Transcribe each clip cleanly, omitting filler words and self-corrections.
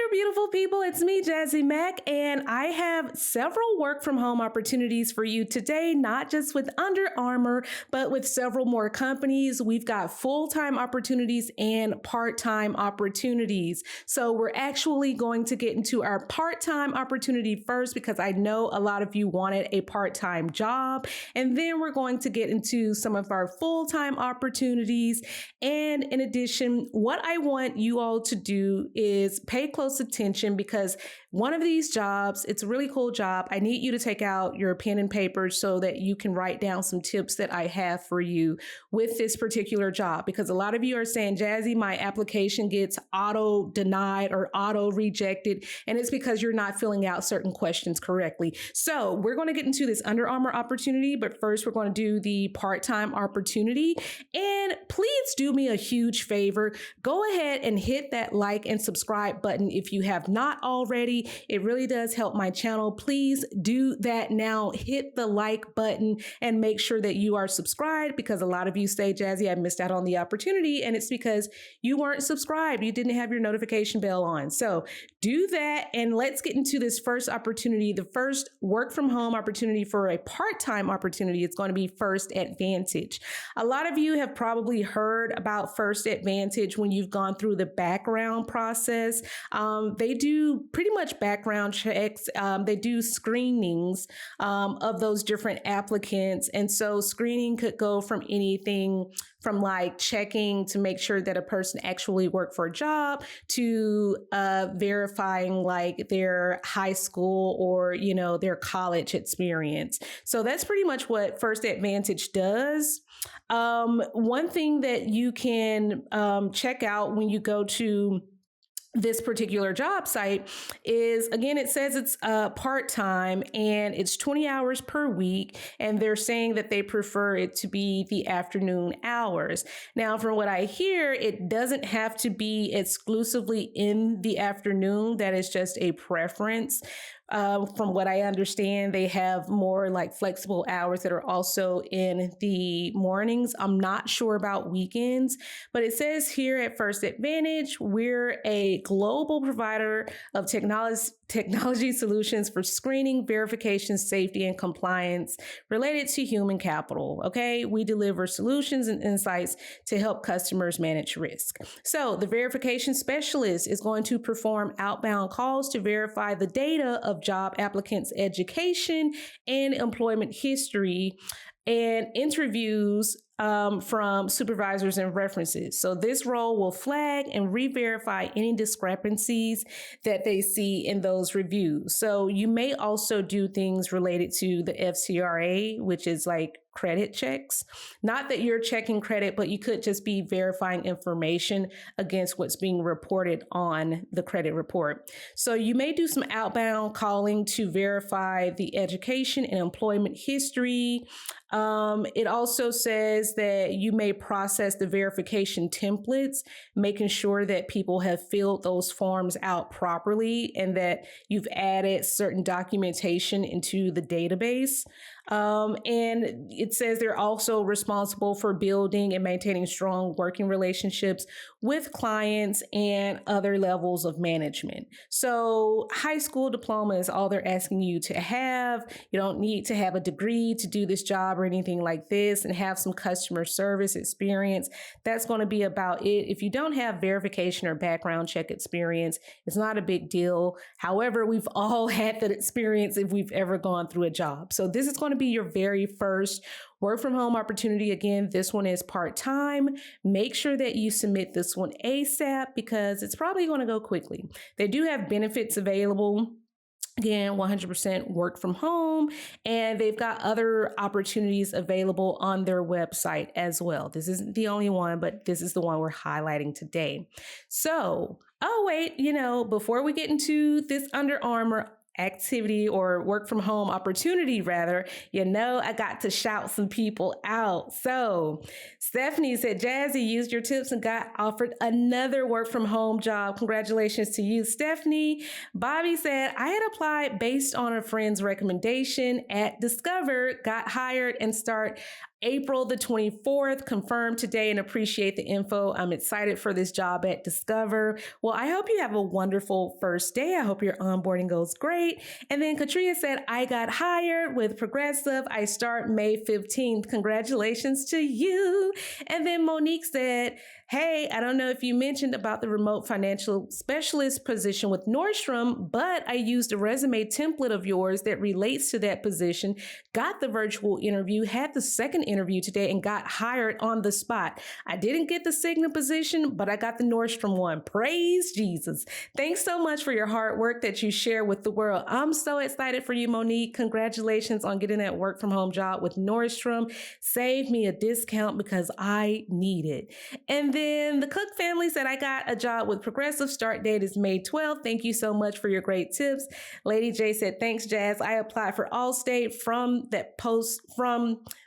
there, beautiful people. It's me, Jazzy Mac, and I have several work from home opportunities for you today, not just with Under Armour, but with several more companies. We've got full-time opportunities and part-time opportunities. So we're actually going to get into our part-time opportunity first because I know a lot of you wanted a part-time job. And then we're going to get into some of our full-time opportunities. And in addition, what I want you all to do is pay close attention because one of these jobs, it's a really cool job. I need you to take out your pen and paper so that you can write down some tips that I have for you with this particular job, because a lot of you are saying, Jazzy, my application gets auto denied or auto rejected, and it's because you're not filling out certain questions correctly. So we're going to get into this Under Armour opportunity, but first we're going to do the part-time opportunity. And please do me a huge favor. Go ahead and hit that like and subscribe button if you have not already. It really does help my channel. Please do that now. Hit the like button and make sure that you are subscribed, because a lot of you say, Jazzy, I missed out on the opportunity, and it's because you weren't subscribed. You didn't have your notification bell on. So do that, and let's get into this first opportunity. The first work from home opportunity for a part-time opportunity is going to be First Advantage. A lot of you have probably heard about First Advantage when you've gone through the background process. They do pretty much background checks. They do screenings of those different applicants. And so screening could go from anything from like checking to make sure that a person actually worked for a job to verifying like their high school or, you know, their college experience. So that's pretty much what First Advantage does. One thing that you can check out when you go to this particular job site is, again, it says it's part-time and it's 20 hours per week. And they're saying that they prefer it to be the afternoon hours. Now, from what I hear, it doesn't have to be exclusively in the afternoon. That is just a preference. From what I understand, they have more like flexible hours that are also in the mornings. I'm not sure about weekends, but it says here at First Advantage, we're a global provider of technology solutions for screening, verification, safety, and compliance related to human capital. Okay, we deliver solutions and insights to help customers manage risk. So the verification specialist is going to perform outbound calls to verify the data of job applicants' education and employment history, and interviews from supervisors and references. So this role will flag and re-verify any discrepancies that they see in those reviews. So you may also do things related to the FCRA, which is like credit checks. Not that you're checking credit, but you could just be verifying information against what's being reported on the credit report. So you may do some outbound calling to verify the education and employment history. It also says that you may process the verification templates, making sure that people have filled those forms out properly and that you've added certain documentation into the database. And it says they're also responsible for building and maintaining strong working relationships with clients and other levels of management. So high school diploma is all they're asking you to have. You don't need to have a degree to do this job or anything like this, and have some customer service experience. That's going to be about it. If you don't have verification or background check experience, it's not a big deal. However, we've all had that experience if we've ever gone through a job. So this is going to be your very first work from home opportunity. Again, this one is part-time. Make sure that you submit this one ASAP because it's probably going to go quickly. They do have benefits available. Again, 100% work from home, and they've got other opportunities available on their website as well. This isn't the only one, but this is the one we're highlighting today. So, before we get into this Under Armour activity or work from home opportunity rather, I got to shout some people out. So Stephanie said, Jazzy, used your tips and got offered another work from home job. Congratulations to you, Stephanie. Bobby said, I had applied based on a friend's recommendation at Discover, got hired and start April the 24th, confirmed today and appreciate the info. I'm excited for this job at Discover. Well, I hope you have a wonderful first day. I hope your onboarding goes great. And then Katria said, I got hired with Progressive. I start May 15th. Congratulations to you. And then Monique said, hey, I don't know if you mentioned about the remote financial specialist position with Nordstrom, but I used a resume template of yours that relates to that position, got the virtual interview, had the second interview today, and got hired on the spot. I didn't get the Cigna position, but I got the Nordstrom one. Praise Jesus. Thanks so much for your hard work that you share with the world. I'm so excited for you, Monique. Congratulations on getting that work from home job with Nordstrom. Save me a discount because I need it. And then the Cook family said, I got a job with Progressive. Start date is May 12th. Thank you so much for your great tips. Lady J said, thanks, Jazz. I applied for Allstate from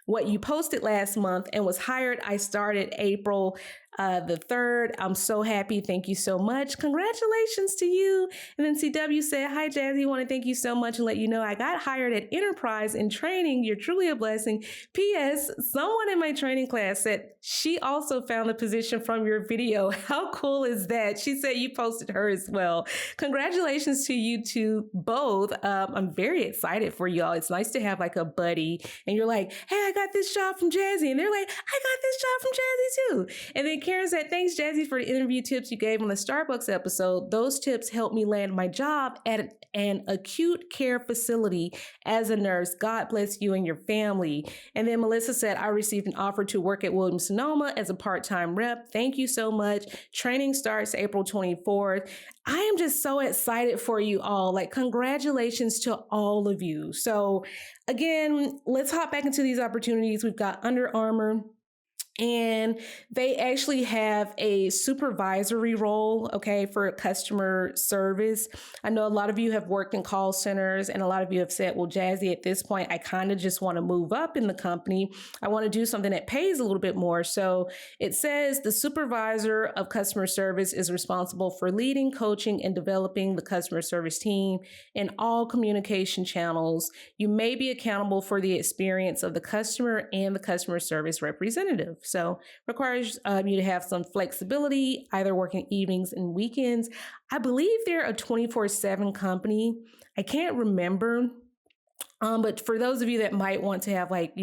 what you posted last month and was hired. I started April the 3rd. I'm so happy. Thank you so much. Congratulations to you. And then CW said, hi, Jazzy. I want to thank you so much and let you know I got hired at Enterprise in training. You're truly a blessing. P.S. Someone in my training class said she also found the position from your video. How cool is that? She said you posted her as well. Congratulations to you two both. I'm very excited for y'all. It's nice to have like a buddy and you're like, hey, I got this job from Jazzy. And they're like, I got this job from Jazzy too. And then Karen said, thanks, Jazzy, for the interview tips you gave on the Starbucks episode. Those tips helped me land my job at an acute care facility as a nurse. God bless you and your family. And then Melissa said, I received an offer to work at Williams-Sonoma as a part-time rep. Thank you so much. Training starts April 24th. I am just so excited for you all. Like, congratulations to all of you. So again, let's hop back into these opportunities. We've got Under Armour. And they actually have a supervisory role, okay, for customer service. I know a lot of you have worked in call centers and a lot of you have said, well, Jazzy, at this point, I kind of just want to move up in the company. I want to do something that pays a little bit more. So it says the supervisor of customer service is responsible for leading, coaching, and developing the customer service team in all communication channels. You may be accountable for the experience of the customer and the customer service representative. So requires you to have some flexibility, either working evenings and weekends. I believe they're a 24/7 company. I can't remember. But for those of you that might want to have like,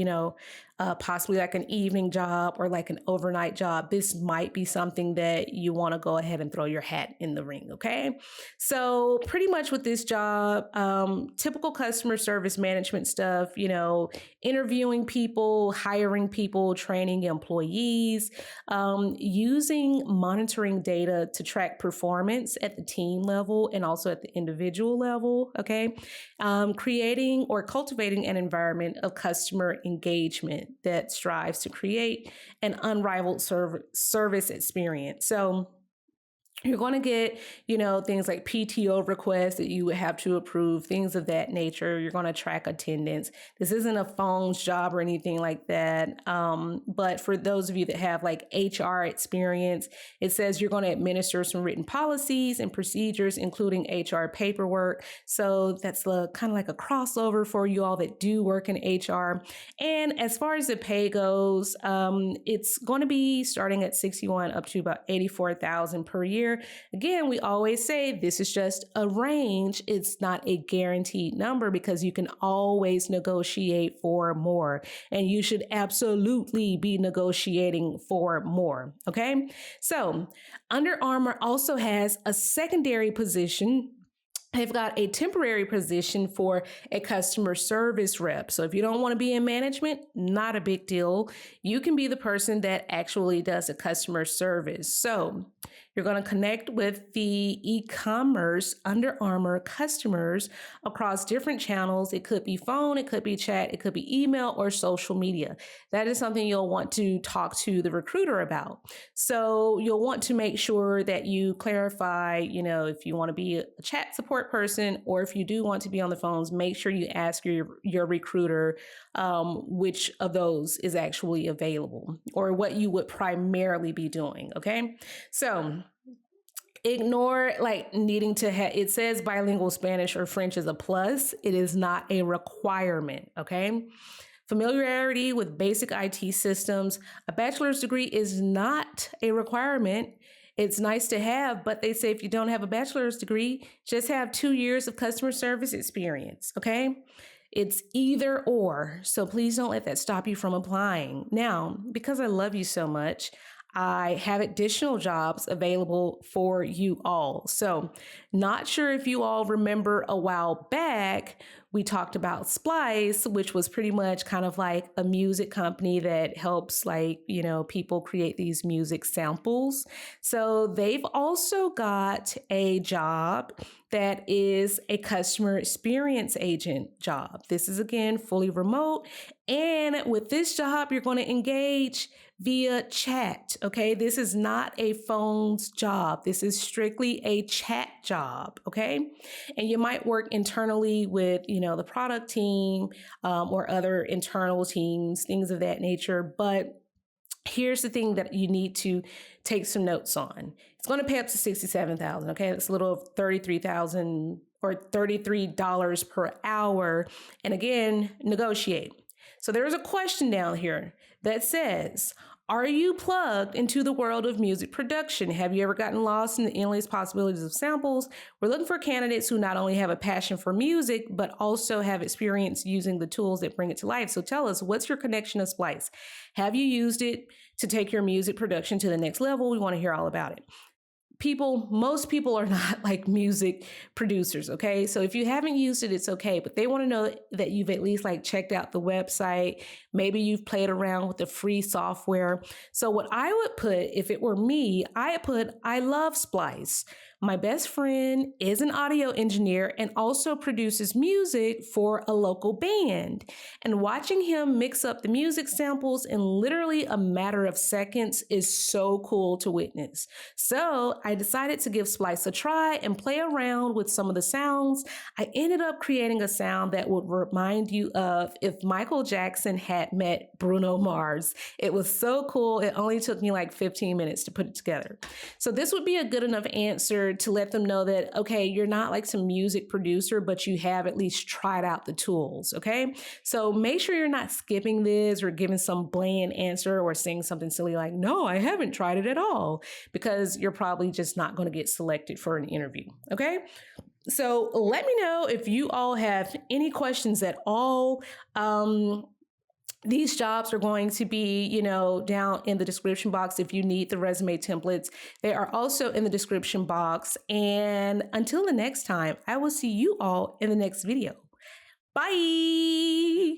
possibly like an evening job or like an overnight job, this might be something that you want to go ahead and throw your hat in the ring. Okay. So pretty much with this job, typical customer service management stuff, interviewing people, hiring people, training employees, using monitoring data to track performance at the team level and also at the individual level. Okay. Creating or cultivating an environment of customer engagement that strives to create an unrivaled service experience. So you're going to get, things like PTO requests that you would have to approve, things of that nature. You're going to track attendance. This isn't a phones job or anything like that. But for those of you that have like HR experience, it says you're going to administer some written policies and procedures, including HR paperwork. So that's kind of like a crossover for you all that do work in HR. And as far as the pay goes, it's going to be starting at 61 up to about 84,000 per year. Again, we always say this is just a range. It's not a guaranteed number because you can always negotiate for more, and you should absolutely be negotiating for more. Okay. So Under Armour also has a secondary position. They've got a temporary position for a customer service rep. So if you don't want to be in management, not a big deal. You can be the person that actually does the customer service. So you're going to connect with the e-commerce Under Armour customers across different channels. It could be phone, it could be chat, it could be email or social media. That is something you'll want to talk to the recruiter about. So you'll want to make sure that you clarify, if you want to be a chat support person or if you do want to be on the phones, make sure you ask your recruiter which of those is actually available or what you would primarily be doing. Okay. So ignore like needing to have, it says bilingual Spanish or French is a plus. It is not a requirement. Okay. Familiarity with basic IT systems. A bachelor's degree is not a requirement. It's nice to have, but they say if you don't have a bachelor's degree, just have 2 years of customer service experience, okay? It's either or, so please don't let that stop you from applying. Now, because I love you so much, I have additional jobs available for you all. So, not sure if you all remember a while back, we talked about Splice, which was pretty much kind of like a music company that helps, like, people create these music samples. So, they've also got a job that is a customer experience agent job. This is again fully remote. And with this job, you're going to engage via chat. Okay. This is not a phones job. This is strictly a chat job. Okay. And you might work internally with, the product team or other internal teams, things of that nature. But here's the thing that you need to take some notes on. It's going to pay up to $67,000. Okay. It's a little of $33,000 or $33 per hour. And again, negotiate. So there's a question down here that says, are you plugged into the world of music production? Have you ever gotten lost in the endless possibilities of samples? We're looking for candidates who not only have a passion for music, but also have experience using the tools that bring it to life. So tell us, what's your connection to Splice? Have you used it to take your music production to the next level? We want to hear all about it. Most people are not like music producers, okay? So if you haven't used it, it's okay, but they want to know that you've at least like checked out the website. Maybe you've played around with the free software. So what I would put, if it were me, I love Splice. My best friend is an audio engineer and also produces music for a local band. And watching him mix up the music samples in literally a matter of seconds is so cool to witness. So I decided to give Splice a try and play around with some of the sounds. I ended up creating a sound that would remind you of if Michael Jackson had met Bruno Mars. It was so cool. It only took me like 15 minutes to put it together. So this would be a good enough answer to let them know that, okay, you're not like some music producer, but you have at least tried out the tools, okay? So make sure you're not skipping this or giving some bland answer or saying something silly like, no, I haven't tried it at all, because you're probably just not going to get selected for an interview, okay? So let me know if you all have any questions at all. These jobs are going to be, down in the description box if you need the resume templates. They are also in the description box. And until the next time, I will see you all in the next video. Bye.